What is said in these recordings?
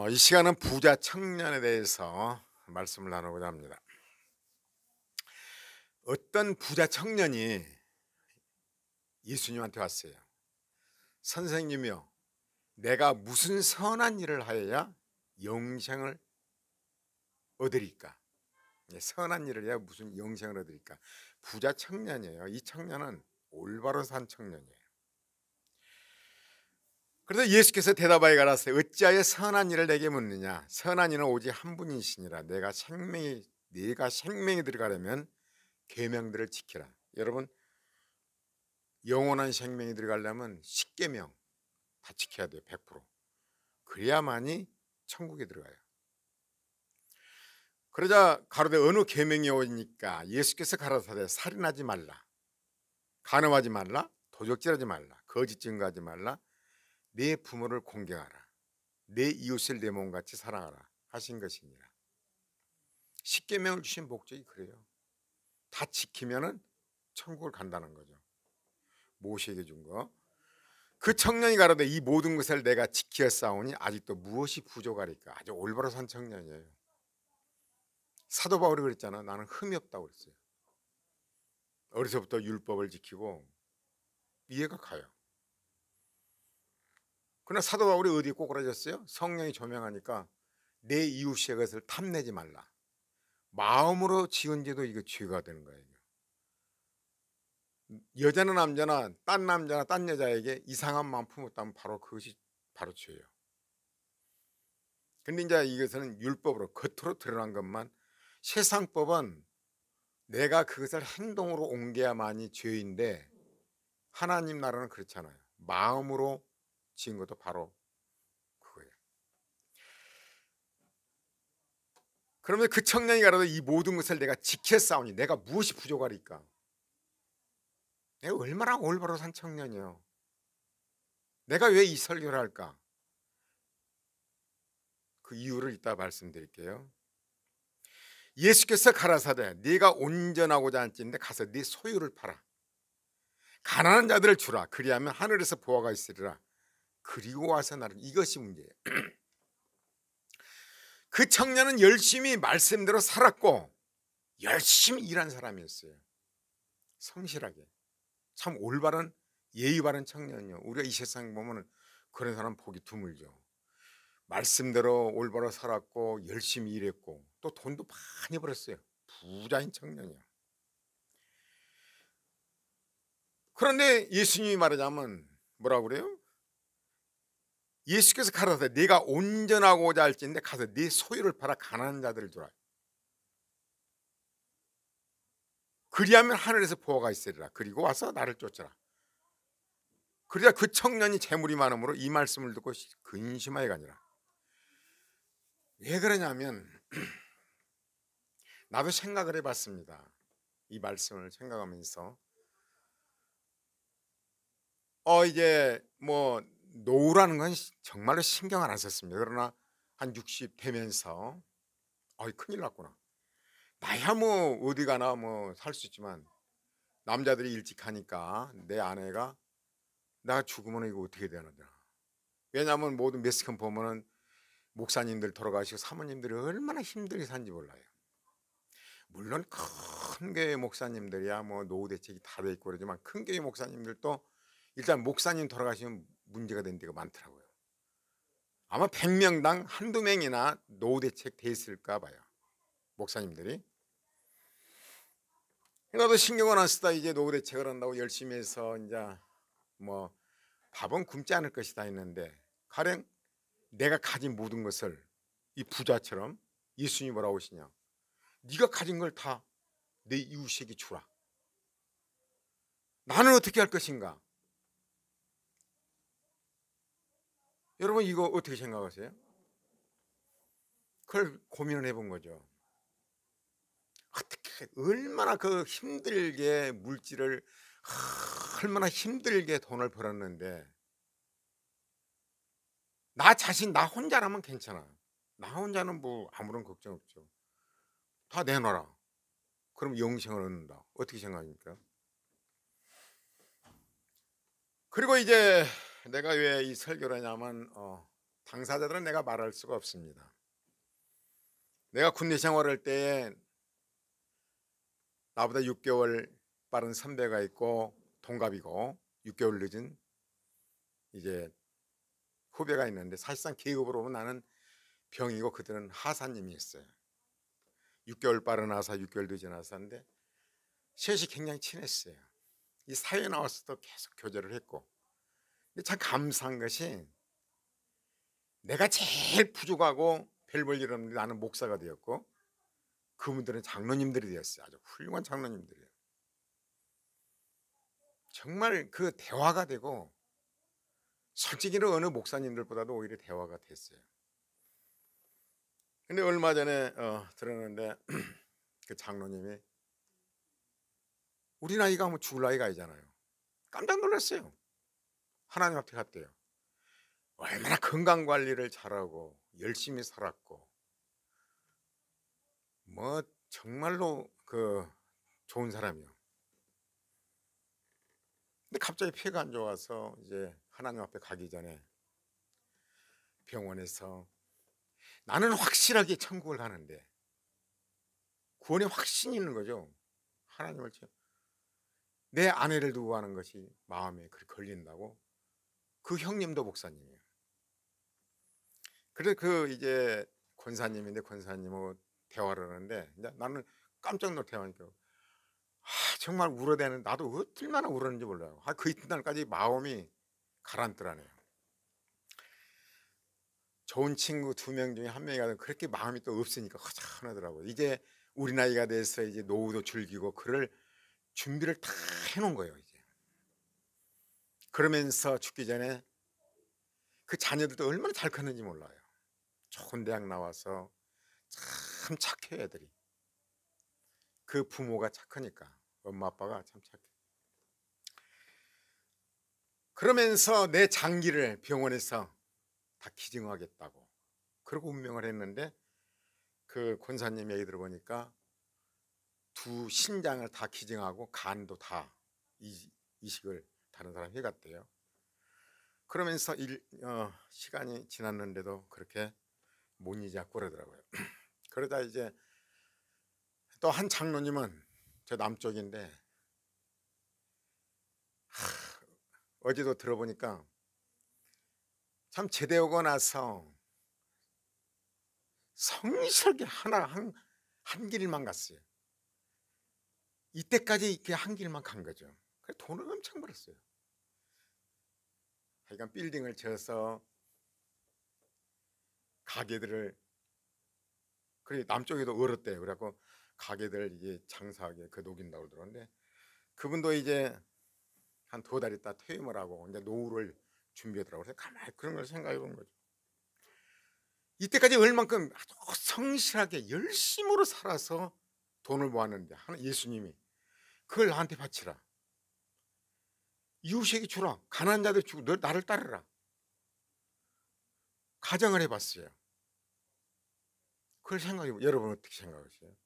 이 시간은 부자 청년에 대해서 말씀을 나누고자 합니다. 어떤 부자 청년이 예수님한테 왔어요. 선생님이요, 내가 무슨 선한 일을 하여야 영생을 얻으리까? 선한 일을 해야 무슨 영생을 얻으리까? 부자 청년이에요. 이 청년은 올바로 산 청년이에요. 그래서 예수께서 대답하여 가라사대 어찌하여 선한 일을 내게 묻느냐? 선한 이는 오직 한 분이시니라. 네가 생명이 들어가려면 계명들을 지키라. 여러분, 영원한 생명이 들어가려면 10계명 다 지켜야 돼요. 100%. 그래야만이 천국에 들어가요. 그러자 가로되 어느 계명이 오니까 예수께서 가라사대 살인하지 말라, 간음하지 말라, 도적질하지 말라, 거짓 증거하지 말라, 내 부모를 공경하라, 내 이웃을 내 몸같이 사랑하라 하신 것이니라. 10계명을 주신 목적이 그래요. 다 지키면은 천국을 간다는 거죠. 모세에게 준 거. 그 청년이 가로되 이 모든 것을 내가 지키었사오니 아직도 무엇이 부족하리까? 아주 올바로 산 청년이에요. 사도 바울이 그랬잖아. 나는 흠이 없다고 그랬어요. 어려서부터 율법을 지키고 이해가 가요. 그러나 사도 바울이 어디에 꼬꾸라졌어요? 성령이 조명하니까 내 이웃의 것을 탐내지 말라. 마음으로 지은 죄도 이거 죄가 되는 거예요. 여자나 남자나 딴 여자에게 이상한 마음 품었다면 바로 그것이 바로 죄예요. 근데 이제 이것은 율법으로 겉으로 드러난 것만, 세상법은 내가 그것을 행동으로 옮겨야만이 죄인데 하나님 나라는 그렇잖아요. 마음으로 지은 것도 바로 그거예요. 그러면 그 청년이 가라도 이 모든 것을 내가 지켰사오니 내가 무엇이 부족하리까? 내가 얼마나 올바로 산 청년이요. 내가 왜 이 설교를 할까? 그 이유를 이따 말씀드릴게요. 예수께서 가라사대 네가 온전하고자 할진대 가서 네 소유를 팔아 가난한 자들을 주라. 그리하면 하늘에서 보화가 있으리라. 그리고 와서 나를. 이것이 문제예요. 그 청년은 열심히 말씀대로 살았고 열심히 일한 사람이었어요. 성실하게. 참 올바른 예의 바른 청년이요. 우리가 이 세상 보면 그런 사람 보기 드물죠. 말씀대로 올바로 살았고 열심히 일했고 또 돈도 많이 벌었어요. 부자인 청년이요. 그런데 예수님이 말하자면 뭐라고 그래요? 예수께서 가라사대 네가 온전하고자 할진대 가서 네 소유를 팔아 가난한 자들을 주라. 그리하면 하늘에서 보화가 있으리라. 그리고 와서 나를 쫓아라. 그러자 그 청년이 재물이 많으므로 이 말씀을 듣고 근심하여 가니라. 왜 그러냐면 나도 생각을 해봤습니다. 이 말씀을 생각하면서 이제 뭐 노후라는 건 정말로 신경을 안 썼습니다. 그러나 한 60 되면서 큰일 났구나. 나야 뭐 어디 가나 뭐 살 수 있지만 남자들이 일찍 하니까 내 아내가 나 죽으면 이거 어떻게 되나. 왜냐하면 모든 매스컴 보면은 목사님들 돌아가시고 사모님들이 얼마나 힘들게 산지 몰라요. 물론 큰 교회 목사님들이야 뭐 노후 대책이 다 돼 있고 그러지만 큰 교회 목사님들도 일단 목사님 돌아가시면 문제가 된 데가 많더라고요. 아마 100명당 한두 명이나 노후 대책 돼 있을까 봐요. 목사님들이. 나도 신경을 안 쓰다 이제 노후 대책을 한다고 열심히 해서 이제 뭐 밥은 굶지 않을 것이다 했는데 가령 내가 가진 모든 것을 이 부자처럼 예수님이 뭐라고 하시냐, 네가 가진 걸 다 내 이웃에게 주라. 나는 어떻게 할 것인가? 여러분 이거 어떻게 생각하세요? 그걸 고민을 해본 거죠. 어떻게 얼마나 그 힘들게 물질을 얼마나 힘들게 돈을 벌었는데 나 자신 나 혼자라면 괜찮아. 나 혼자는 뭐 아무런 걱정 없죠. 다 내놔라. 그럼 영생을 얻는다. 어떻게 생각합니까? 그리고 이제 내가 왜 이 설교를 하냐면 당사자들은 내가 말할 수가 없습니다. 내가 군대 생활할 때에 나보다 6개월 빠른 선배가 있고 동갑이고 6개월 늦은 이제 후배가 있는데, 사실상 계급으로 보면 나는 병이고 그들은 하사님이었어요. 6개월 빠른 하사, 6개월 늦은 하사인데 셋이 굉장히 친했어요. 이 사회에 나와서도 계속 교제를 했고, 근데 참 감사한 것이 내가 제일 부족하고 별 볼 일 없는데 나는 목사가 되었고 그분들은 장로님들이 되었어요. 아주 훌륭한 장로님들이에요. 정말 그 대화가 되고, 솔직히는 어느 목사님들보다도 오히려 대화가 됐어요. 근데 얼마 전에 들었는데 그 장로님이 우리 나이가 뭐 죽을 나이가 아니잖아요. 깜짝 놀랐어요. 하나님 앞에 갔대요. 얼마나 건강관리를 잘하고 열심히 살았고 뭐 정말로 그 좋은 사람이요. 근데 갑자기 폐가 안 좋아서 이제 하나님 앞에 가기 전에 병원에서 나는 확실하게 천국을 가는데, 구원에 확신이 있는 거죠. 하나님을 내 아내를 두고 가는 것이 마음에 그렇게 걸린다고. 그 형님도 목사님이에요. 그래서 그 이제 권사님인데 권사님하고 대화를 하는데 이제 나는 깜짝 놀라니까 정말 울어대는, 나도 얼마나 울었는지 몰라요. 그 이튿날까지 마음이 가라앉더라네요. 좋은 친구 2명 중에 1명이 가도 그렇게 마음이 또 없으니까 허전하더라고요. 이제 우리 나이가 돼서 이제 노후도 즐기고 그럴 준비를 다 해놓은 거예요. 이제 그러면서 죽기 전에 그 자녀들도 얼마나 잘 컸는지 몰라요. 좋은 대학 나와서 참 착해요. 애들이 그 부모가 착하니까, 엄마 아빠가 참 착해. 그러면서 내 장기를 병원에서 다 기증하겠다고 그러고 운명을 했는데, 그 권사님 얘기 들어보니까 2 신장을 다 기증하고 간도 다 이식을 다른 사람이 해갔대요. 그러면서 시간이 지났는데도 그렇게 못 잊었고 그러더라고요. 그러다 이제 또 한 장로님은 저 남쪽인데 어제도 들어보니까 참 제대하고 나서 성실하게 한 길만 갔어요. 이때까지 이렇게 한 길만 간 거죠. 그래서 돈을 엄청 벌었어요. 하여간 빌딩을 지어서 가게들을, 그래 남쪽에도 얼었대요. 그래갖고 가게들 이제 장사하게 그 녹인다고 그러더라는데, 그분도 이제 한 2달 있다 퇴임을 하고 이제 노후를 준비하더라고요. 그래서 가만히 그런 걸 생각해 본 거죠. 이때까지 얼만큼 아주 성실하게 열심으로 살아서 돈을 모았는데 예수님이 그걸 나한테 바치라, 이웃에게 주라, 가난한 자들 주고 너 나를 따르라. 가정을 해봤어요. 그걸 여러분 어떻게 생각하세요?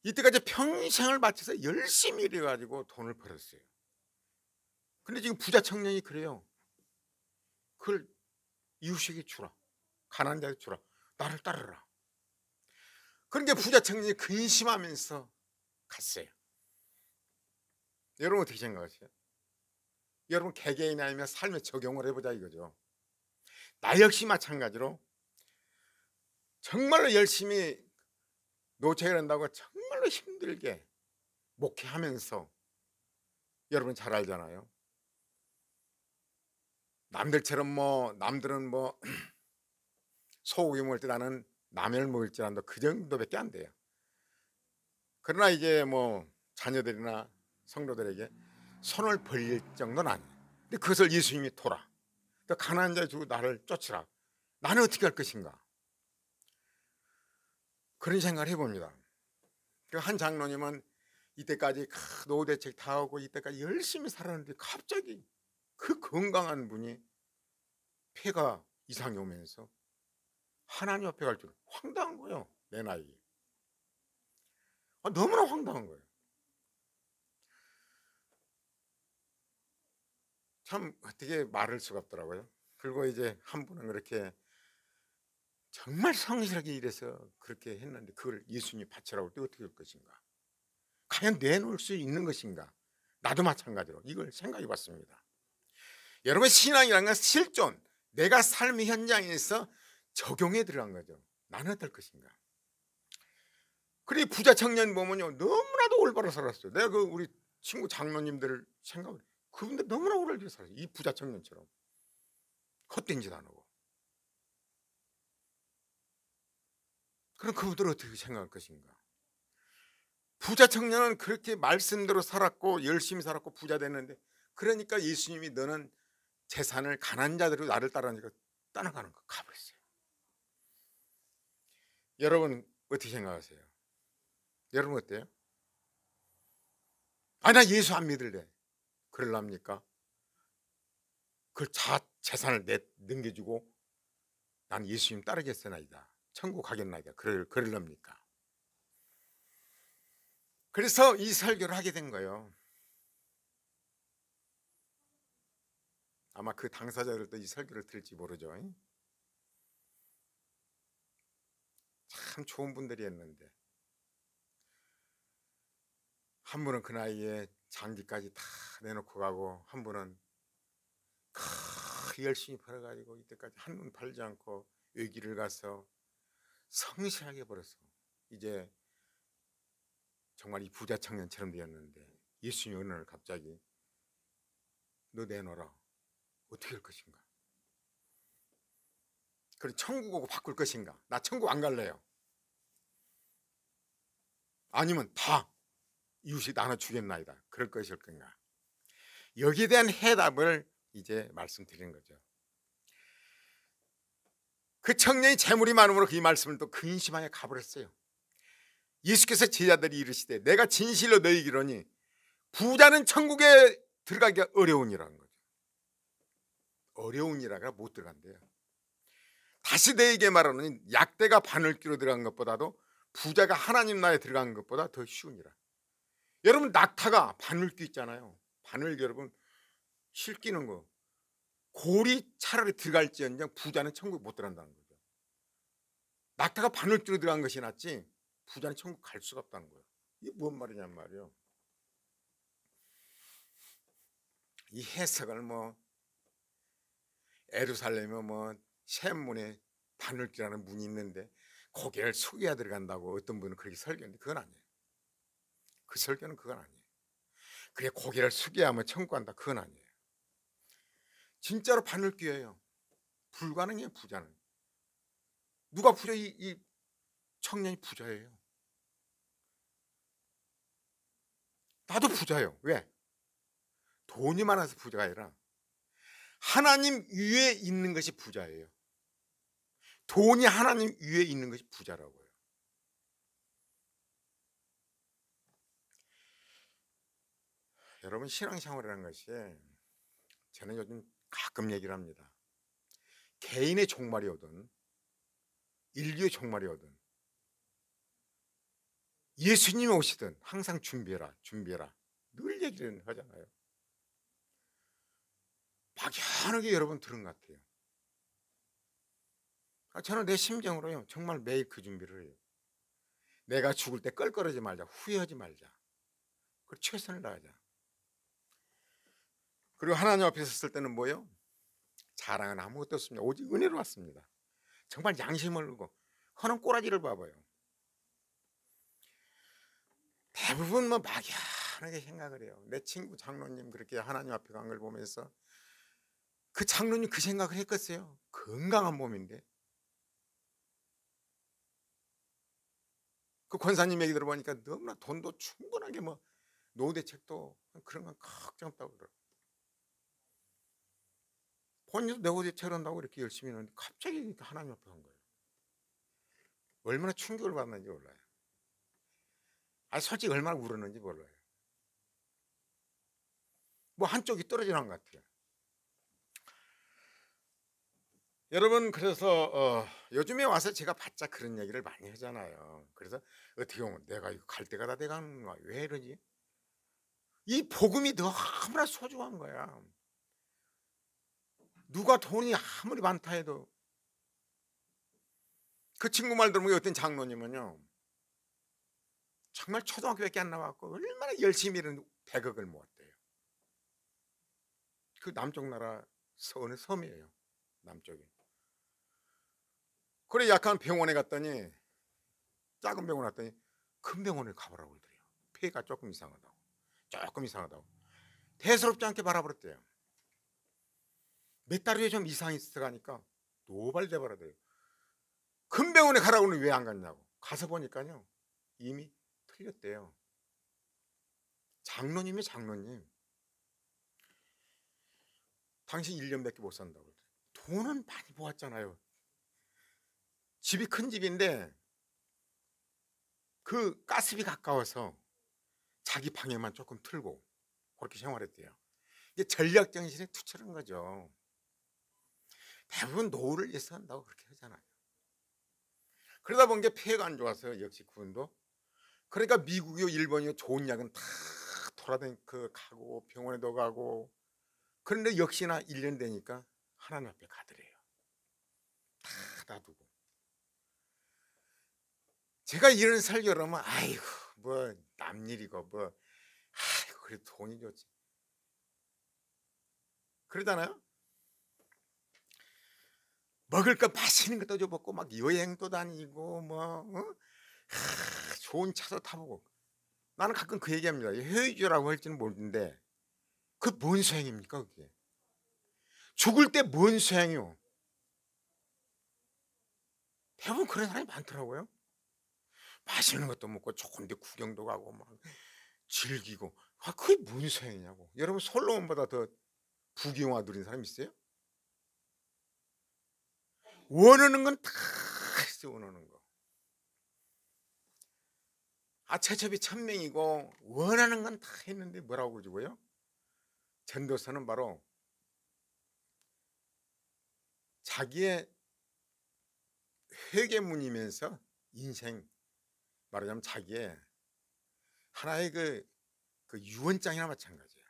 이때까지 평생을 바쳐서 열심히 일해가지고 돈을 벌었어요. 근데 지금 부자 청년이 그래요. 그걸 이웃에게 주라, 가난한 자에게 주라, 나를 따르라. 그런데 부자 청년이 근심하면서 갔어요. 여러분 어떻게 생각하세요? 여러분 개개인이 아니면 삶에 적용을 해보자 이거죠. 나 역시 마찬가지로 정말로 열심히 노책을 한다고 정말로 힘들게 목회하면서, 여러분 잘 알잖아요. 남들처럼 남들은 소고기 먹을 때 나는 라면을 먹을 줄 안다, 그 정도밖에 안 돼요. 그러나 이제 자녀들이나 성도들에게 손을 벌릴 정도는 아니에요. 근데 그것을 예수님이 도라, 또 가난한 자에 주고 나를 쫓으라, 나는 어떻게 할 것인가, 그런 생각을 해봅니다. 한 장로님은 이때까지 노후 대책 다 하고 이때까지 열심히 살았는데 갑자기 그 건강한 분이 폐가 이상이 오면서 하나님 앞에 갈 줄, 황당한 거예요. 내 나이에 너무나 황당한 거예요. 참 어떻게 말할 수가 없더라고요. 그리고 이제 한 분은 그렇게 정말 성실하게 일해서 그렇게 했는데 그걸 예수님이 바치라고 할 때 어떻게 할 것인가? 과연 내놓을 수 있는 것인가? 나도 마찬가지로 이걸 생각해 봤습니다. 여러분, 신앙이라는 건 실존, 내가 삶의 현장에서 적용해 들어간 거죠. 나는 어떨 것인가? 그리고 부자 청년 보면요, 너무나도 올바로 살았어요. 내가 그 우리 친구 장로님들을 생각해, 그분들 너무나 올바로 살았어요. 이 부자 청년처럼 헛된 짓 안 하고. 그럼 그분들은 어떻게 생각할 것인가? 부자 청년은 그렇게 말씀대로 살았고 열심히 살았고 부자 됐는데, 그러니까 예수님이 너는 재산을 가난한 자들로 나를 따르니까 떠나가는 거 가버렸어요. 여러분 어떻게 생각하세요? 여러분 어때요? 나 예수 안 믿을래. 그럴랍니까? 그 재산을 넘겨주고 난 예수님 따르겠으나이다, 천국 가겠나이다, 그럴랍니까? 그래서 이 설교를 하게 된 거예요. 아마 그 당사자들도 이 설교를 들을지 모르죠. 참 좋은 분들이었는데 한 분은 그 나이에 장기까지 다 내놓고 가고, 한 분은 열심히 벌어가지고 이때까지 한눈 팔지 않고 외길을 가서 성실하게 벌어서 이제 정말 이 부자 청년처럼 되었는데, 예수님이 어느 날 갑자기 너 내놔라. 어떻게 할 것인가? 그럼 천국 오고 바꿀 것인가? 나 천국 안 갈래요. 아니면 다 이웃이 나눠 주겠나이다, 그럴 것일 건가? 여기에 대한 해답을 이제 말씀드리는 거죠. 그 청년이 재물이 많음으로 그 말씀을 또 근심하여 가버렸어요. 예수께서 제자들이 이르시되 내가 진실로 너희에게 이르노니 부자는 천국에 들어가기가 어려우니라는 거죠. 어려우니라가 못 들어간대요. 다시 너희에게 말하노니 약대가 바늘귀로 들어간 것보다도 부자가 하나님 나라에 들어간 것보다 더 쉬우니라. 여러분, 낙타가 바늘귀 있잖아요. 바늘, 여러분 실기는 거, 골이 차라리 들어갈지언정 부자는 천국 못 들어간다는 거죠. 낙타가 바늘귀로 들어간 것이 낫지 부자는 천국 갈 수가 없다는 거예요. 이게 뭔 말이냔 말이에요. 이 해석을 에루살렘에 샘문에 바늘귀라는 문이 있는데 고개를 숙여야 들어간다고 어떤 분은 그렇게 설교했는데 그건 아니에요. 그 설교는 그건 아니에요. 그래 고개를 숙여야만 천국 간다, 그건 아니에요. 진짜로 바늘귀예요. 불가능해요. 부자는 누가 부자? 이 청년이 부자예요. 나도 부자예요. 왜? 돈이 많아서 부자가 아니라 하나님 위에 있는 것이 부자예요. 돈이 하나님 위에 있는 것이 부자라고요. 여러분, 신앙생활이라는 것이, 저는 요즘 가끔 얘기를 합니다. 개인의 종말이 오든 인류의 종말이 오든 예수님이 오시든 항상 준비해라, 준비해라, 늘 얘기를 하잖아요. 막연하게 여러분 들은 것 같아요. 저는 내 심정으로요, 정말 매일 그 준비를 해요. 내가 죽을 때 껄끄러지 말자, 후회하지 말자, 그리고 최선을 다하자. 그리고 하나님 앞에 섰을 때는 뭐예요? 자랑은 아무것도 없습니다. 오직 은혜로 왔습니다. 정말 양심을 두고 허는 꼬라지를 봐봐요. 대부분 막연하게 생각을 해요. 내 친구 장로님 그렇게 하나님 앞에 간 걸 보면서 그 장로님 그 생각을 했겠어요? 건강한 몸인데. 그 권사님 얘기 들어보니까 너무나 돈도 충분하게 노후대책도 그런 건 걱정 없다고 그러더라고요. 본인도 노후대책을 한다고 이렇게 열심히 했는데 갑자기 하나님 앞에 간 거예요. 얼마나 충격을 받는지 몰라요. 솔직히 얼마나 울었는지 몰라요. 한쪽이 떨어지는 것 같아요. 여러분, 그래서 요즘에 와서 제가 바짝 그런 얘기를 많이 하잖아요. 그래서 어떻게 보면 내가 이거 갈 때가 다 돼가는 거야, 왜 이러지? 이 복음이 너무나 소중한 거야. 누가 돈이 아무리 많다 해도 그 친구 말 들으면 어떤 장로님은요 정말 초등학교밖에 안 나왔고 얼마나 열심히 일은 100억을 모았대요. 그 남쪽 나라 어느 섬이에요. 남쪽에. 그래 약한 병원에 갔더니 작은 병원 갔더니 큰 병원에 가보라고 그러더래요. 폐가 조금 이상하다고. 조금 이상하다고. 대수롭지 않게 바라버렸대요. 몇 달 후에 좀 이상이 있어가니까 노발대발하대요. 큰 병원에 가라고는 왜 안 갔냐고. 가서 보니까요 이미 틀렸대요. 장로님이 장로님. 당신 1년밖에 못 산다고 그러더래요. 돈은 많이 모았잖아요. 집이 큰 집인데 그 가스비 가까워서 자기 방에만 조금 틀고 그렇게 생활했대요. 이게 전략정신에 투철한 거죠. 대부분 노후를 위해서 한다고 그렇게 하잖아요. 그러다 보니 폐가 안 좋아서 역시 그분도. 그러니까 미국이요 일본이요 좋은 약은 다 돌아다니고 가고 병원에도 가고. 그런데 역시나 1년 되니까 하나님 앞에 가더래요. 다 놔두고. 제가 이런 설교를 하면 아이고 뭐 남일이고 뭐 아이고 그래도 돈이 좋지 그러잖아요. 먹을 거 맛있는 것도 좀 먹고 막 여행도 다니고 뭐 좋은 차도 타보고. 나는 가끔 그 얘기합니다. 해외주라고 할지는 모르는데 그 뭔 소양입니까 그게. 죽을 때 뭔 소양이요. 대부분 그런 사람이 많더라고요. 맛있는 것도 먹고 좋은 데 구경도 가고 막 즐기고. 그게 뭔 소양이냐고. 여러분 솔로몬보다 더 부귀영화 누린 사람 있어요? 원하는 건 다 했어. 원하는 거. 최첩이 1000명이고 원하는 건 다 했는데 뭐라고 그러고요? 전도서는 바로 자기의 회개문이면서 인생 말하자면 자기의 하나의 그 유언장이나 마찬가지예요.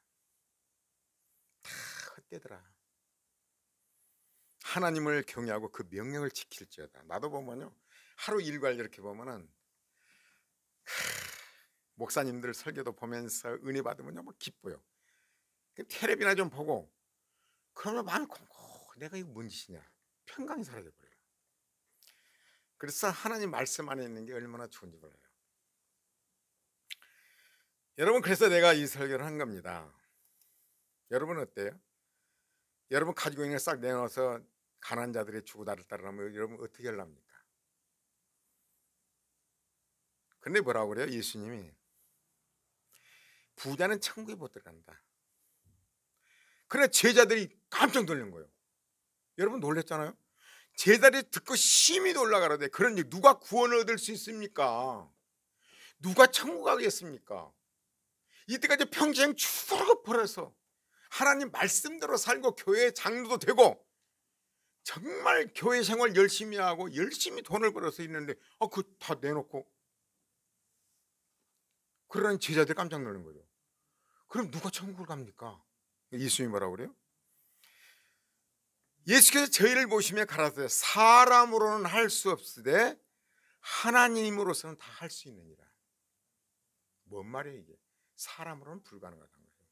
다 헛되더라. 하나님을 경외하고 그 명령을 지킬지어다. 나도 보면요 하루 일과를 이렇게 보면은 목사님들 설교도 보면서 은혜 받으면 너무 기뻐요. 텔레비나 좀 보고 그러면 마음이 내가 이거 뭔 짓이냐 평강이 사라져버려요. 그래서 하나님 말씀 안에 있는 게 얼마나 좋은지 몰라요. 여러분 그래서 내가 이 설교를 한 겁니다. 여러분 어때요? 여러분 가지고 있는 걸 싹 내놓아서 가난한 자들의 주고 나를 따르라면 여러분 어떻게 하랍니까? 근데 뭐라고 그래요? 예수님이 부자는 천국에 못 들어간다. 그래 제자들이 깜짝 놀란 거예요. 여러분 놀랬잖아요. 제자들이 듣고 심히 올라가라대. 그러니 누가 구원을 얻을 수 있습니까? 누가 천국 가겠습니까? 이때까지 평생 죽어라고 벌어서 하나님 말씀대로 살고 교회 장로도 되고 정말 교회 생활 열심히 하고 열심히 돈을 벌어서 있는데 그거 다 내놓고 그러니 제자들 깜짝 놀란 거죠. 그럼 누가 천국을 갑니까? 예수님이 뭐라고 그래요? 예수께서 저희를 보시며 가라사대 사람으로는 할 수 없으되 하나님으로서는 다 할 수 있느니라. 뭔 말이에요 이게? 사람으로는 불가능하다는 거예요.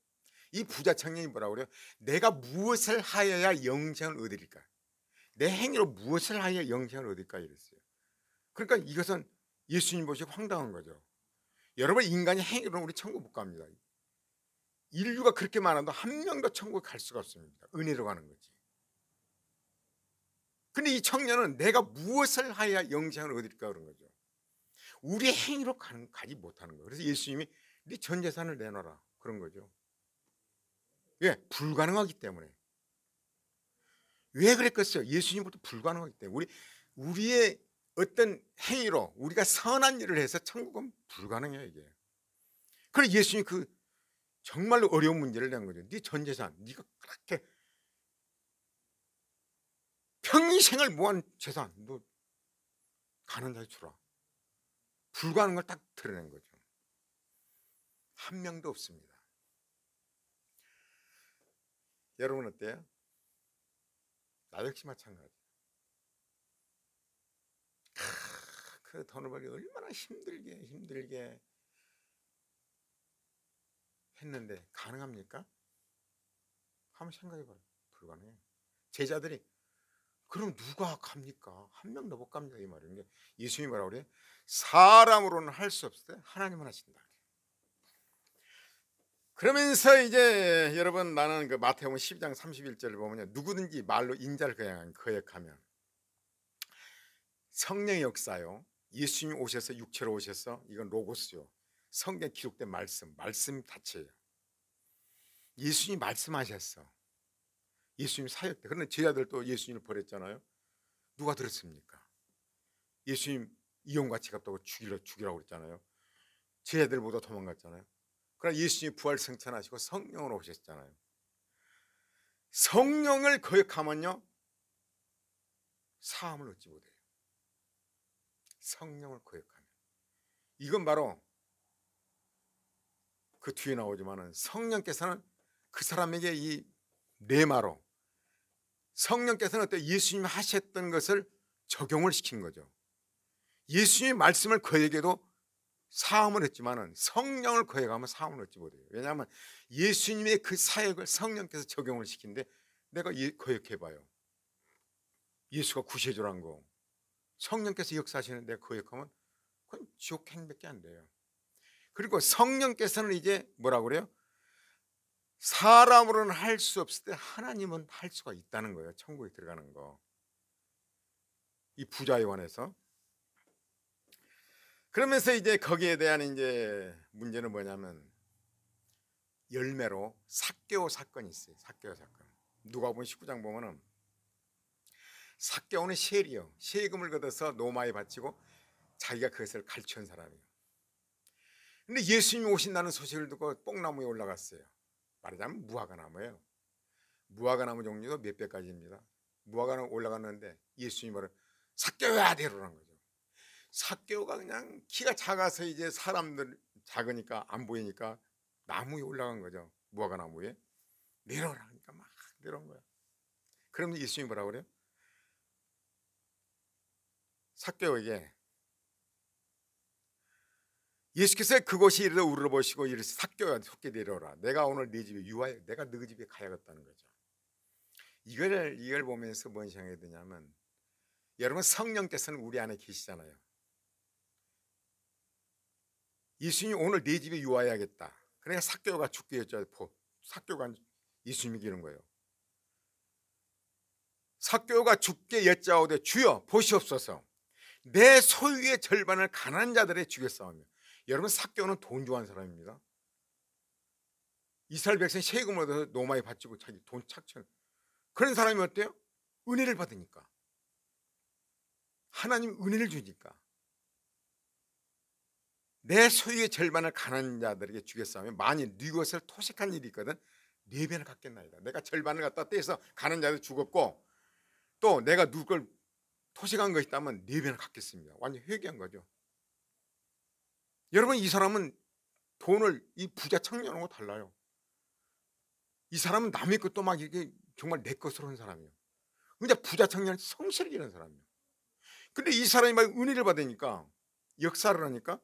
이 부자 청년이 뭐라고 그래요? 내가 무엇을 하여야 영생을 얻으리까? 내 행위로 무엇을 하여야 영생을 얻을까 이랬어요. 그러니까 이것은 예수님 보시고 황당한 거죠. 여러분 인간이 행위로는 우리 천국 못 갑니다. 인류가 그렇게 많아도 한 명도 천국에 갈 수가 없습니다. 은혜로 가는 거지. 근데 이 청년은 내가 무엇을 하여야 영생을 얻을까 그런 거죠. 우리 행위로 가지 못하는 거예요. 그래서 예수님이 네 전 재산을 내놔라 그런 거죠. 왜? 불가능하기 때문에. 왜 그랬겠어요? 예수님부터 불가능하기 때문에. 우리의 어떤 행위로 우리가 선한 일을 해서 천국은 불가능해요 이게. 그래서 예수님이 그 정말로 어려운 문제를 낸 거죠. 네 전 재산, 네가 그렇게 평생을 모은 재산 너 가는 자에 주라. 불가능한 걸 딱 드러낸 거죠. 한 명도 없습니다. 여러분 어때요? 나 역시 마찬가지. 그 돈을 벌기 얼마나 힘들게 했는데 가능합니까? 한번 생각해봐요. 불가능해요. 제자들이 그럼 누가 갑니까? 한 명도 못 갑니다 이 말이에요. 예수님이 뭐라고 그래요? 사람으로는 할 수 없을 때 하나님은 하신다. 그러면서 이제 여러분 나는 그 마태복음 12장 31절을 보면 누구든지 말로 인자를 거역하면 성령의 역사요. 예수님이 오셔서 육체로 오셔서 이건 로고스요. 성경에 기록된 말씀 자체예요. 예수님이 말씀하셨어. 예수님 사역 때. 그런데 제자들도 예수님을 버렸잖아요. 누가 들었습니까? 예수님 이용같이 갚다고 죽이라고 그랬잖아요. 제자들보다 도망갔잖아요. 그러나 예수님이 부활 승천하시고 성령으로 오셨잖아요. 성령을 거역하면요 사함을 얻지 못해요. 성령을 거역하면 이건 바로 그 뒤에 나오지만은 성령께서는 그 사람에게 이 레마로 성령께서는 어때 예수님이 하셨던 것을 적용을 시킨 거죠. 예수님의 말씀을 그에게도 사함을 했지만은 성령을 거역하면 사함을 얻지 못해요. 왜냐하면 예수님의 그 사역을 성령께서 적용을 시킨데 내가 거역해봐요. 예수가 구세주란 거 성령께서 역사하시는데 거역하면 그건 지옥행밖에 안 돼요. 그리고 성령께서는 이제 뭐라고 그래요? 사람으로는 할 수 없을 때 하나님은 할 수가 있다는 거예요. 천국에 들어가는 거. 이 부자에 관해서. 그러면서 이제 거기에 대한 이제 문제는 뭐냐면 열매로 삭개오 사건이 있어요. 삭개오 사건. 누가복음 19장 보면은 삭개오는 세리요. 세금을 걷어서 노마에 바치고 자기가 그것을 갈취한 사람이에요. 근데 예수님이 오신다는 소식을 듣고 뽕나무에 올라갔어요. 말하자면 무화과나무예요. 무화과나무 종류도 몇백 가지입니다. 무화과나무 올라갔는데 예수님이 말을 삭개오야 데려오라는 거죠. 삭개오가 그냥 키가 작아서 이제 사람들 작으니까 안 보이니까 나무에 올라간 거죠. 무화과나무에 내려오라 하니까 막 내려온 거야. 그럼 예수님이 뭐라고 그래요? 삭개오에게 예수께서 그곳이 이르러 우러보시고 이르시되 삭개오야 속히 내려오라. 내가 오늘 네 집에 유하여 내가 네 집에 가야겠다는 거죠. 이걸 보면서 뭔 생각이 드냐면 여러분 성령께서는 우리 안에 계시잖아요. 예수님이 오늘 네 집에 유하여야겠다. 그러니까 삭개오가 죽게 여쭤 삭개오가 예수님이 이런 거예요. 삭개오가 죽게 여짜오되 주여 보시옵소서 내 소유의 절반을 가난한 자들에 주겠사오며. 여러분 삭개오는 돈 좋아하는 사람입니다. 이스라엘 백성 세금을 얻어서 노마에 바치고 자기 돈 착취하는 그런 사람이 어때요? 은혜를 받으니까 하나님 은혜를 주니까 내 소유의 절반을 가난한 자들에게 주겠사오며 만일 네 것을 토식한 일이 있거든 네 배는 갚겠나이다. 내가 절반을 갖다 떼서 가난한 자들 죽었고 또 내가 누굴 토식한 것이 있다면 네 배는 갚겠습니다. 완전 회개한 거죠. 여러분 이 사람은 돈을 이 부자 청년하고 달라요. 이 사람은 남의 것도 막 이게 정말 내 것으로 한 사람이에요. 근데 부자 청년 성실하게 이런 사람이에요. 근데 이 사람이 막 은혜를 받으니까 역사를 하니까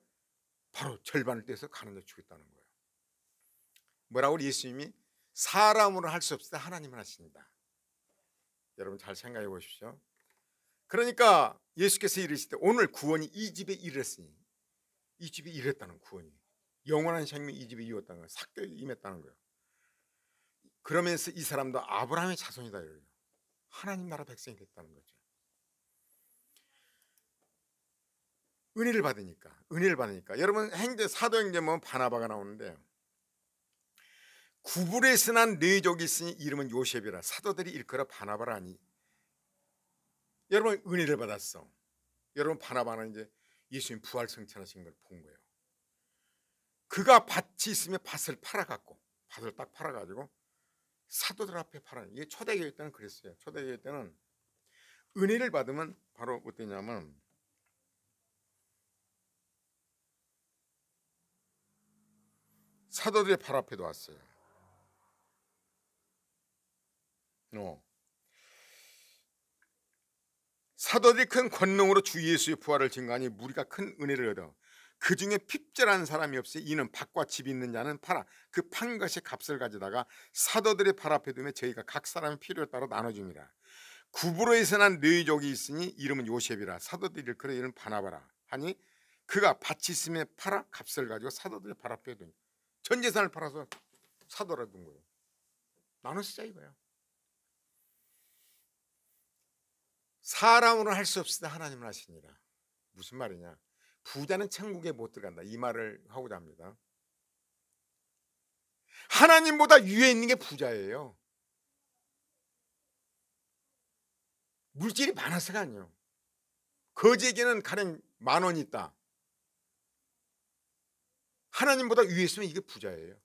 바로 절반을 떼서 가난자 주겠다는 거예요. 뭐라고 예수님이 사람으로 할 수 없을 때 하나님은 하십니다. 여러분 잘 생각해 보십시오. 그러니까 예수께서 이르시되 오늘 구원이 이 집에 이르렀으니 이 집에 이르렀다는 구원이 영원한 생명이 이 집에 이었다는 거예요. 삭개에 임했다는 거예요. 그러면서 이 사람도 아브라함의 자손이다 이래요. 하나님 나라 백성이 됐다는 거죠. 은혜를 받으니까 여러분 사도행전 보면 바나바가 나오는데 구불에서 난 뇌족이 있으니 이름은 요셉이라 사도들이 일컬어 바나바라니. 여러분 은혜를 받았어. 여러분 바나바는 이제 예수님 부활 승천하신 걸 본 거예요. 그가 밭이 있으면 밭을 팔아갖고 밭을 딱 팔아가지고 사도들 앞에 팔아요. 이게 초대교회 때는 그랬어요. 초대교회 때는 은혜를 받으면 바로 어떠냐면 사도들의 발 앞에도 왔어요. 사도들이 큰 권능으로 주 예수의 부활을 증거하니 무리가 큰 은혜를 얻어 그 중에 핍절한 사람이 없이 이는 밭과 집이 있는 자는 팔아 그 판 것의 값을 가져다가 사도들의 발 앞에 두며 저희가 각 사람의 필요에 따라 나눠줍니다. 구브로에서 난 르이족이 있으니 이름은 요셉이라 사도들이 일컬어 이름 바나바라 하니 그가 밭이 있음에 팔아 값을 가지고 사도들의 발 앞에 두니 전 재산을 팔아서 사도라 둔 거예요. 나눠 쓰자 이거야. 사람으로 할 수 없으다 하나님은 하시니라. 무슨 말이냐? 부자는 천국에 못 들어간다 이 말을 하고자 합니다. 하나님보다 위에 있는 게 부자예요. 물질이 많아서가 아니에요. 거지에게는 가령 10,000원이 있다. 하나님보다 위에 있으면 이게 부자예요.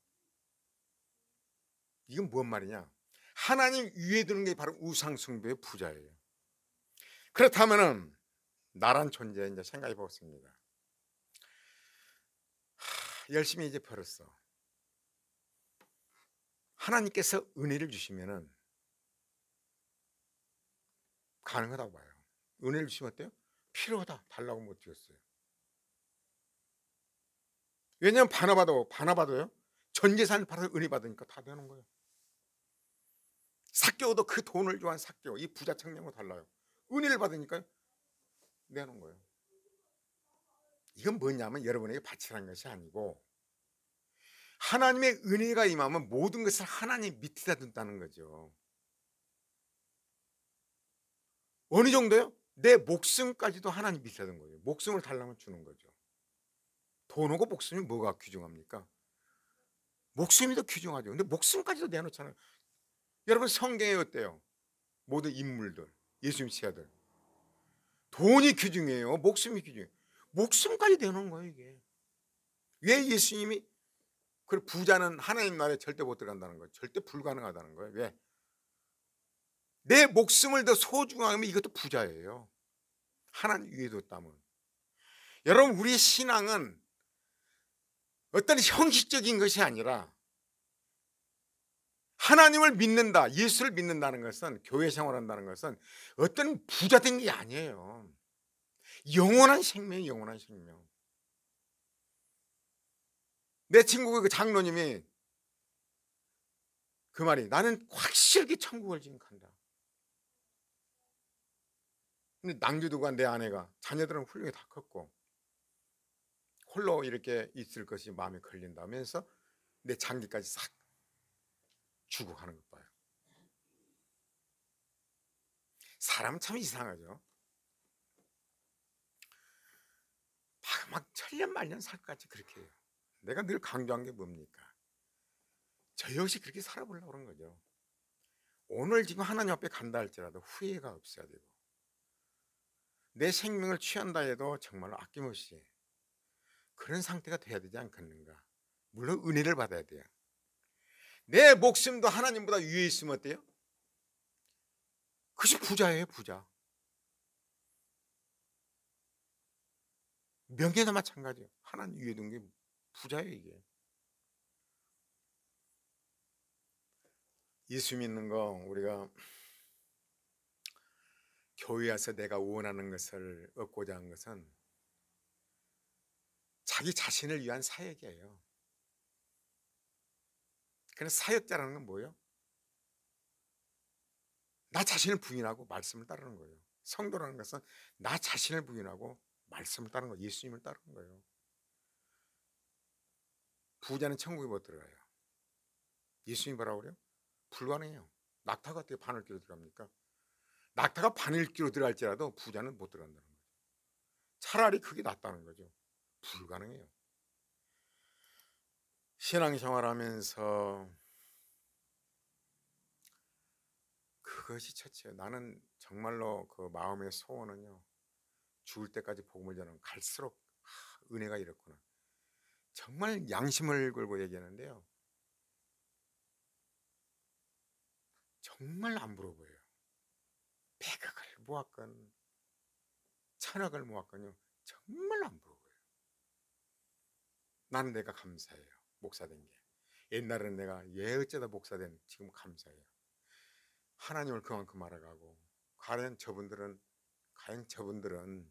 이건 뭔 말이냐? 하나님 위에 두는 게 바로 우상숭배의 부자예요. 그렇다면은 나란 존재 이제 생각해 보겠습니다. 열심히 이제 벌었어. 하나님께서 은혜를 주시면은 가능하다고 봐요. 은혜를 주시면 어때요? 필요하다 달라고 못 드렸어요. 왜냐하면 바나바도요 전 재산을 팔아서 은혜 받으니까 다 되는 거예요. 삭개오도 그 돈을 좋아한 삭개오 이 부자 청년과 달라요. 은혜를 받으니까 내는 거예요. 이건 뭐냐면 여러분에게 바치라는 것이 아니고 하나님의 은혜가 임하면 모든 것을 하나님 밑에다 둔다는 거죠. 어느 정도요? 내 목숨까지도 하나님 밑에다 둔 거예요. 목숨을 달라면 주는 거죠. 돈하고 목숨이 뭐가 귀중합니까? 목숨이 더 귀중하죠. 근데 목숨까지도 내놓잖아요. 여러분 성경에 어때요? 모든 인물들 예수님 제자들 돈이 귀중해요? 목숨이 귀중해요? 목숨까지 내놓은 거예요 이게. 왜 예수님이 그 부자는 하나님 나라에 절대 못 들어간다는 거예요. 절대 불가능하다는 거예요. 왜? 내 목숨을 더 소중하면 이것도 부자예요. 하나님 위에 뒀다면. 여러분 우리의 신앙은 어떤 형식적인 것이 아니라 하나님을 믿는다, 예수를 믿는다는 것은 교회 생활한다는 것은 어떤 부자 된 게 아니에요. 영원한 생명이 영원한 생명. 내 친구 그 장로님이 그 말이 나는 확실하게 천국을 지금 간다. 근데 낭주도가 내 아내가 자녀들은 훌륭히 다 컸고 홀로 이렇게 있을 것이 마음에 걸린다면서 내 장기까지 싹 주고 가는 것 봐요. 사람 참 이상하죠. 막 천년만년 살 것 같이 그렇게 해요. 내가 늘 강조한 게 뭡니까? 저 역시 그렇게 살아보려고 그런 거죠. 오늘 지금 하나님 앞에 간다 할지라도 후회가 없어야 되고 내 생명을 취한다 해도 정말로 아낌없이 그런 상태가 돼야 되지 않겠는가. 물론 은혜를 받아야 돼요. 내 목숨도 하나님보다 위에 있으면 어때요? 그것이 부자예요. 부자. 명예나 마찬가지예요. 하나님 위에 둔 게 부자예요. 이게 예수 믿는 거 우리가 교회 와서 내가 원하는 것을 얻고자 한 것은 자기 자신을 위한 사역이에요. 그래서 사역자라는 건 뭐예요? 나 자신을 부인하고 말씀을 따르는 거예요. 성도라는 것은 나 자신을 부인하고 말씀을 따르는 거예요. 예수님을 따르는 거예요. 부자는 천국에 못 들어가요. 예수님이 뭐라고 그래요? 불가능해요. 낙타가 어떻게 바늘기로 들어갑니까? 낙타가 바늘기로 들어갈지라도 부자는 못 들어간다는 거죠. 차라리 그게 낫다는 거죠. 불가능해요. 신앙생활하면서 그것이 첫째예요. 나는 정말로 그 마음의 소원은요, 죽을 때까지 복음을 전하면 갈수록 은혜가 이렇구나. 정말 양심을 걸고 얘기하는데요, 정말 안 부러워 보여요. 100억을 모았건 1000억을 모았건요, 정말 안 부러워 보여요. 나는 내가 감사해요. 목사된 게. 옛날에는 내가 왜 어쩌다 목사된 지금 감사해요. 하나님을 그만큼 알아가고, 과연 저분들은 과연 저분들은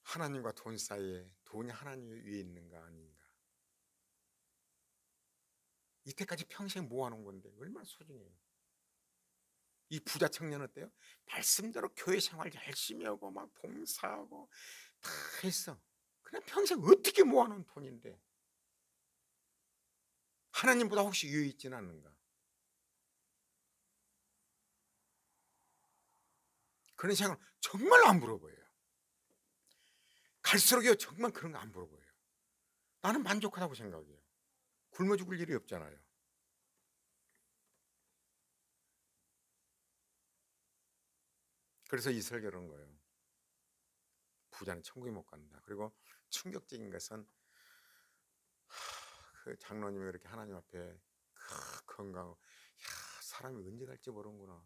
하나님과 돈 사이에 돈이 하나님 위에 있는가 아닌가? 이때까지 평생 모아놓은 건데 얼마나 소중해요. 이 부자 청년 어때요? 말씀대로 교회 생활 열심히 하고 막 봉사하고 다 했어. 그냥 평생 어떻게 모아놓은 돈인데 하나님보다 혹시 위에 있지는 않는가? 그런 생각 정말 안 부러워요. 갈수록요 정말 그런 거 안 부러워요. 나는 만족하다고 생각해요. 굶어 죽을 일이 없잖아요. 그래서 이 설교를 한 거예요. 부자는 천국에 못 간다. 그리고 충격적인 것은 그 장로님이 그렇게 하나님 앞에 건강하고 사람이 언제 갈지 모르는구나.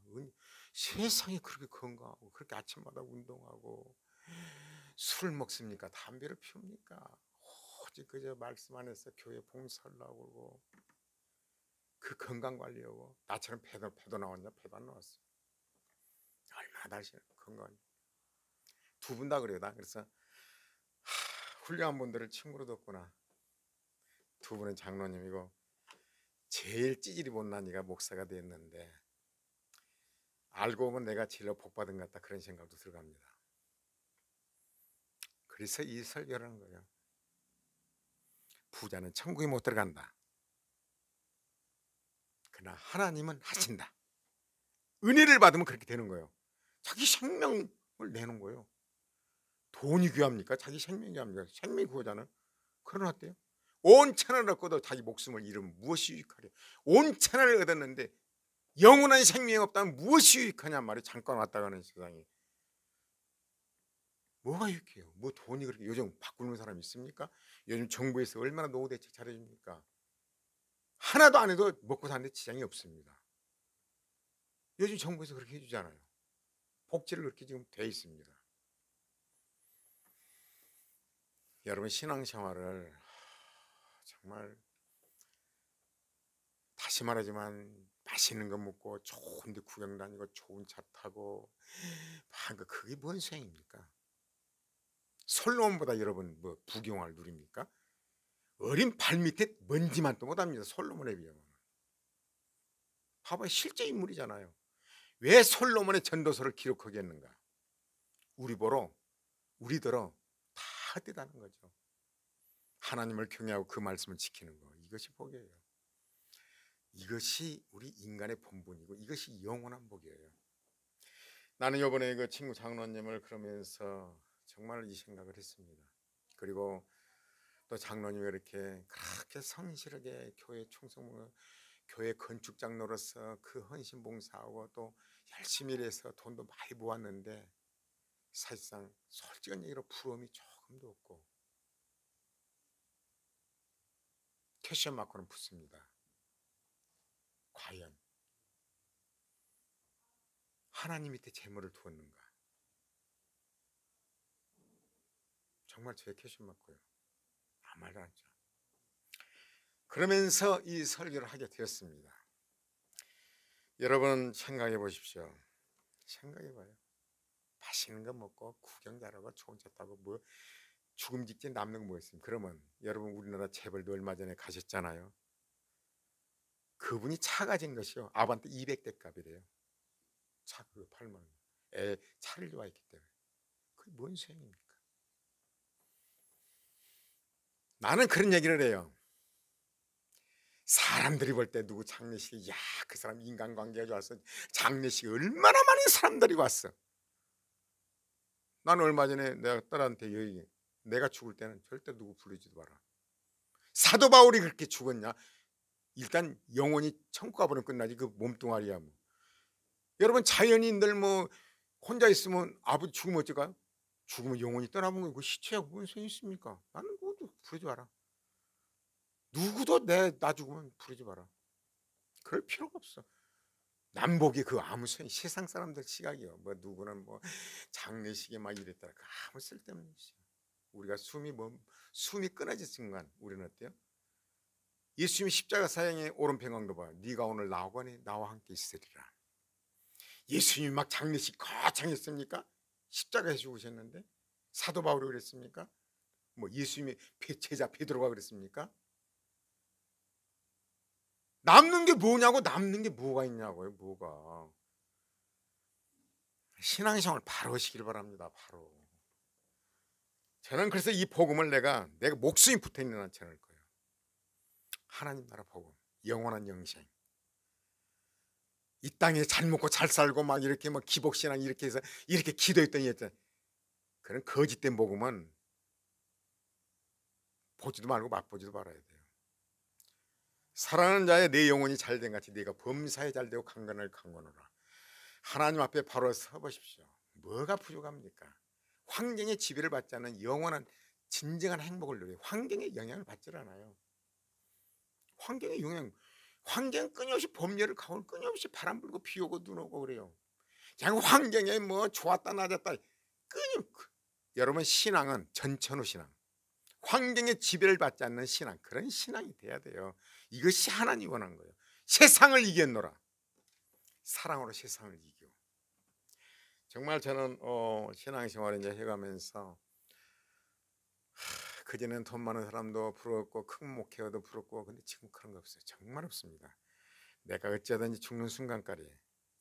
세상에 그렇게 건강하고 그렇게 아침마다 운동하고 술을 먹습니까? 담배를 피웁니까? 오직 그저 말씀 안에서 교회 봉사하려고 그러고 그 건강관리하고 나처럼 배도 나왔냐? 배도 안 나왔어. 얼마나 다시 건강. 두 분 다 그래요. 그래서 훌륭한 분들을 친구로 뒀구나. 두 분은 장로님이고 제일 찌질이 못난 이가 목사가 됐는데 알고 보면 내가 제일 복받은 것 같다 그런 생각도 들어갑니다. 그래서 이 설교를 하는 거예요. 부자는 천국에 못 들어간다. 그러나 하나님은 하신다. 은혜를 받으면 그렇게 되는 거예요. 자기 생명을 내는 거예요. 돈이 귀합니까? 자기 생명이 귀합니까? 생명이 구하잖아요. 그러나 어때요? 온 천하를 얻고도 자기 목숨을 잃으면 무엇이 유익하려? 온 천하를 얻었는데 영원한 생명이 없다면 무엇이 유익하냐 말이에요. 잠깐 왔다 가는 세상에 뭐가 유익해요? 뭐 돈이 그렇게 요즘 바꾸는 사람 있습니까? 요즘 정부에서 얼마나 노후 대책 잘해줍니까? 하나도 안 해도 먹고 사는데 지장이 없습니다. 요즘 정부에서 그렇게 해주잖아요. 복지를 그렇게 지금 돼 있습니다. 여러분 신앙생활을 정말 다시 말하지만 맛있는 거 먹고 좋은 데 구경 다니고 좋은 차 타고 그게 뭔 소용입니까? 솔로몬보다 여러분 뭐 부경화를 누립니까? 어린 발밑에 먼지만 또 못합니다. 솔로몬에 비하면. 봐봐요. 실제 인물이잖아요. 왜 솔로몬의 전도서를 기록하겠는가? 우리들어 다 헛되다는 거죠. 하나님을 경외하고 그 말씀을 지키는 거, 이것이 복이에요. 이것이 우리 인간의 본분이고 이것이 영원한 복이에요. 나는 이번에 그 친구 장로님을 그러면서 정말 이 생각을 했습니다. 그리고 또 장로님이 이렇게 그렇게 성실하게 교회 충성, 교회 건축장로로서 그 헌신 봉사하고 또 열심히 일해서 돈도 많이 모았는데 사실상 솔직한 얘기로 부러움이 조금도 없고 캐션 마크는 붙습니다. 과연 하나님 밑에 재물을 두었는가? 정말 제 캐션 마크예요. 아무 말도 안 하죠. 그러면서 이 설교를 하게 되었습니다. 여러분 생각해 보십시오. 생각해 봐요. 맛있는 거 먹고 구경 잘하고 좋은 차 타고 뭐 죽음 직전 남는 거 뭐 있습니까? 그러면 여러분 우리나라 재벌도 얼마 전에 가셨잖아요. 그분이 차 가진 것이요 아반떼 200대 값이래요. 차 그거 8만 원. 차를 좋아했기 때문에. 그게 뭔 소용입니까? 나는 그런 얘기를 해요. 사람들이 볼 때 누구 장례식에 그 사람 인간관계가 좋았어. 장례식에 얼마나 많은 사람들이 왔어. 나는 얼마 전에 내가 딸한테 얘기해. 내가 죽을 때는 절대 누구 부르지도 마라. 사도 바울이 그렇게 죽었냐? 일단 영원히 천국 가버리면 끝나지. 그 몸뚱아리야 뭐. 여러분 자연인들 뭐 혼자 있으면 아버지 죽으면 어쩔까요? 죽으면 영원히 떠나보는 거 시체야 무슨 소용이 있습니까? 나는 그것도 부르지 마라. 누구도 나 죽으면 부르지 마라. 그럴 필요가 없어. 남복이 그 아무 소용, 세상 사람들 시각이요. 뭐 누구는 뭐 장례식에 막 이랬다라 그 아무 쓸데없는 짓이야. 우리가 숨이 끊어진 순간 우리는 어때요? 예수님이 십자가 사형의 오른평강도 봐. 네가 오늘 나와 함께 있으리라. 예수님이 막 장례식 거창 했습니까? 십자가에 죽으셨는데. 사도 바울이 그랬습니까? 뭐 예수님의 제자 베드로가 그랬습니까? 남는 게 뭐냐고. 남는 게 뭐가 있냐고요. 뭐가. 신앙생활 바로 하시길 바랍니다. 바로. 저는 그래서 이 복음을 내가 목숨이 붙어있는 한 전할 거예요. 하나님 나라 복음, 영원한 영생. 이 땅에 잘 먹고 잘 살고 막 이렇게 막 기복신앙 이렇게 해서 이렇게 기도했더니 했잖아요. 그런 거짓된 복음은 보지도 말고 맛보지도 말아야 돼요. 사랑하는 자의 내 영혼이 잘된 같이 네가 범사에 잘되고 강건하게 강건하라. 하나님 앞에 바로 서보십시오. 뭐가 부족합니까? 환경의 지배를 받지 않는 영원한 진정한 행복을 누려요. 환경의 영향을 받질 않아요. 환경의 영향, 환경 끊임없이 법률을 가고 끊임없이 바람 불고 비 오고 눈 오고 그래요. 그냥 환경에 뭐 좋았다 낮았다 여러분 신앙은 전천후 신앙, 환경의 지배를 받지 않는 신앙, 그런 신앙이 돼야 돼요. 이것이 하나님 원하는 거예요. 세상을 이겼노라. 사랑으로 세상을 이겨. 정말 저는 신앙생활을 이제 해가면서 그전에는 돈 많은 사람도 부럽고 큰 목회어도 부럽고, 근데 지금 그런 거 없어요. 정말 없습니다. 내가 어찌하든지 죽는 순간까지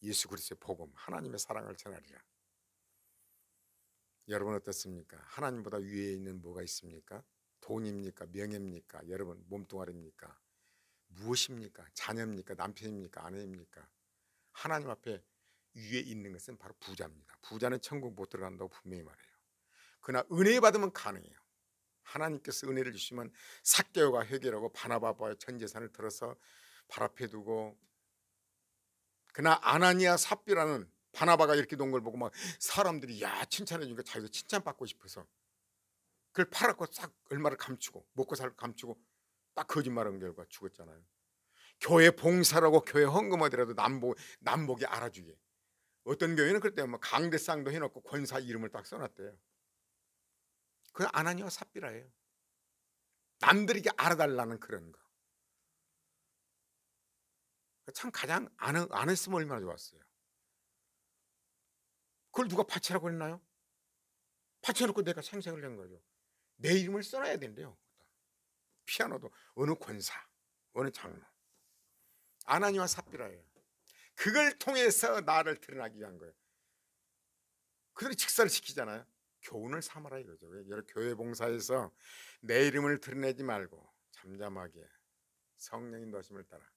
예수 그리스도의 복음, 하나님의 사랑을 전하리라. 여러분 어떻습니까? 하나님보다 위에 있는 뭐가 있습니까? 돈입니까? 명예입니까? 여러분 몸뚱아리입니까? 무엇입니까? 자녀입니까? 남편입니까? 아내입니까? 하나님 앞에 위에 있는 것은 바로 부자입니다. 부자는 천국 못 들어간다고 분명히 말해요. 그러나 은혜 받으면 가능해요. 하나님께서 은혜를 주시면 삭개오가 회개하고 바나바와 전 재산을 들어서 발 앞에 두고, 그러나 아나니아 삽비라는 바나바가 이렇게 놓은 걸 보고 막 사람들이 야 칭찬해 주니까 자기도 칭찬받고 싶어서 그걸 팔았고 싹 얼마를 감추고 먹고 살 감추고 딱 거짓말한 결과 죽었잖아요. 교회 봉사라고 교회 헌금하더라도 남복이 알아주게. 어떤 교회는 그때 뭐 강대상도 해놓고 권사 이름을 딱 써놨대요. 그 아나니아 삽비라예요. 남들에게 알아달라는 그런 거. 참 가장 안 했으면 얼마나 좋았어요. 그걸 누가 파치라고 했나요? 파치해놓고 내가 생색을 낸 거죠. 내 이름을 써놔야 된대요. 피아노도 어느 권사, 어느 장로, 아나니아 삽비라예요. 그걸 통해서 나를 드러나기 위한 거예요. 그들이 직사를 시키잖아요. 교훈을 삼아라 이거죠. 여러 교회 봉사에서 내 이름을 드러내지 말고 잠잠하게 성령의 인도하심을 따라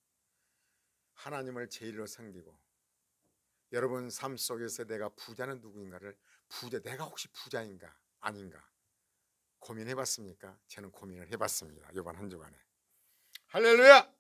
하나님을 제일로 섬기고, 여러분 삶 속에서 내가 부자는 누구인가를, 내가 혹시 부자인가 아닌가 고민해봤습니까? 저는 고민을 해봤습니다. 이번 한 주간에. 할렐루야.